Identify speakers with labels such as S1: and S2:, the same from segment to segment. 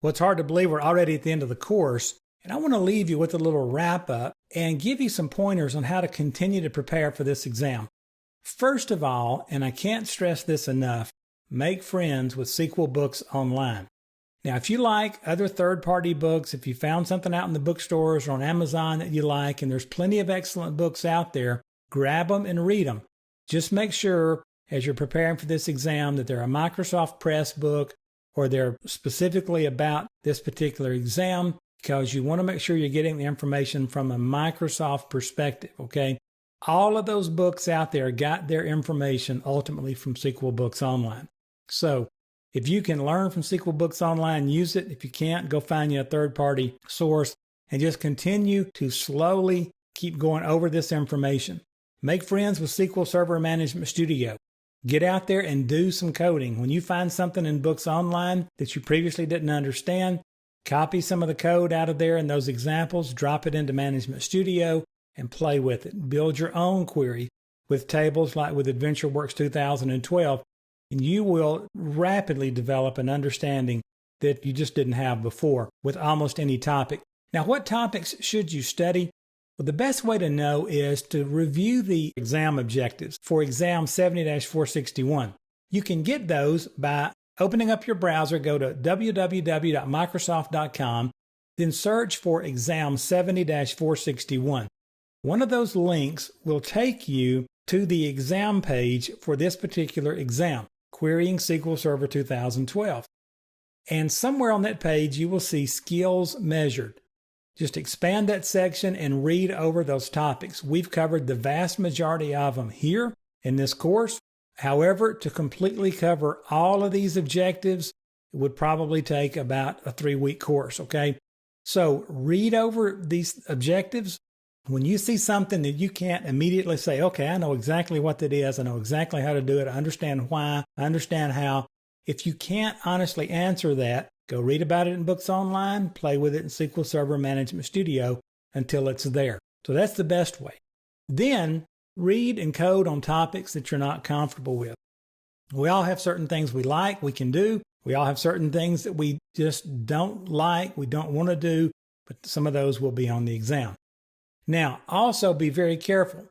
S1: Well, it's hard to believe we're already at the end of the course, and I want to leave you with a little wrap up and give you some pointers on how to continue to prepare for this exam. First of all, and I can't stress this enough, make friends with Sequel Books Online. Now, if you like other third-party books, if you found something out in the bookstores or on Amazon that you like, and there's plenty of excellent books out there, grab them and read them. Just make sure, as you're preparing for this exam, that they're a Microsoft Press book or they're specifically about this particular exam, because you want to make sure you're getting the information from a Microsoft perspective, okay? All of those books out there got their information ultimately from Sequel Books Online. So, if you can learn from Sequel Books Online, use it. If you can't, go find you a third-party source and just continue to slowly keep going over this information. Make friends with SQL Server Management Studio. Get out there and do some coding. When you find something in Books Online that you previously didn't understand, copy some of the code out of there in those examples, drop it into Management Studio, and play with it. Build your own query with tables like with AdventureWorks 2012. And you will rapidly develop an understanding that you just didn't have before with almost any topic. Now, what topics should you study? Well, the best way to know is to review the exam objectives for exam 70-461. You can get those by opening up your browser, go to www.microsoft.com, then search for exam 70-461. One of those links will take you to the exam page for this particular exam. Querying SQL Server 2012. And somewhere on that page, you will see skills measured. Just expand that section and read over those topics. We've covered the vast majority of them here in this course. However, to completely cover all of these objectives, it would probably take about a 3-week course, okay? So read over these objectives. When you see something that you can't immediately say, okay, I know exactly what that is, I know exactly how to do it, I understand why, I understand how. If you can't honestly answer that, go read about it in Books Online, play with it in SQL Server Management Studio until it's there. So that's the best way. Then read and code on topics that you're not comfortable with. We all have certain things we like, we can do. We all have certain things that we just don't like, we don't want to do, but some of those will be on the exam. Now, also be very careful.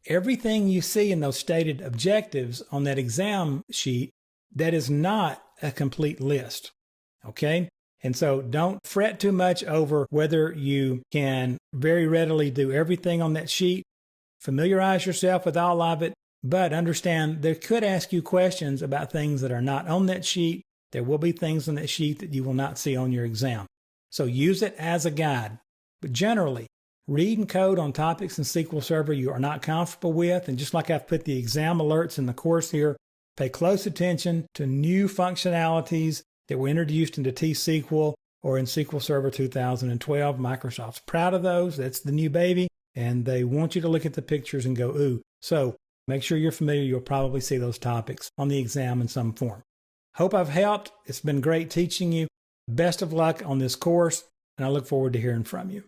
S1: Everything you see in those stated objectives on that exam sheet, that is not a complete list, okay? And so don't fret too much over whether you can very readily do everything on that sheet. Familiarize yourself with all of it, but understand they could ask you questions about things that are not on that sheet. There will be things on that sheet that you will not see on your exam. So use it as a guide. But generally, read and code on topics in SQL Server you are not comfortable with, and just like I've put the exam alerts in the course here, pay close attention to new functionalities that were introduced into T-SQL or in SQL Server 2012. Microsoft's proud of those. That's the new baby, and they want you to look at the pictures and go, ooh. So make sure you're familiar. You'll probably see those topics on the exam in some form. Hope I've helped. It's been great teaching you. Best of luck on this course, and I look forward to hearing from you.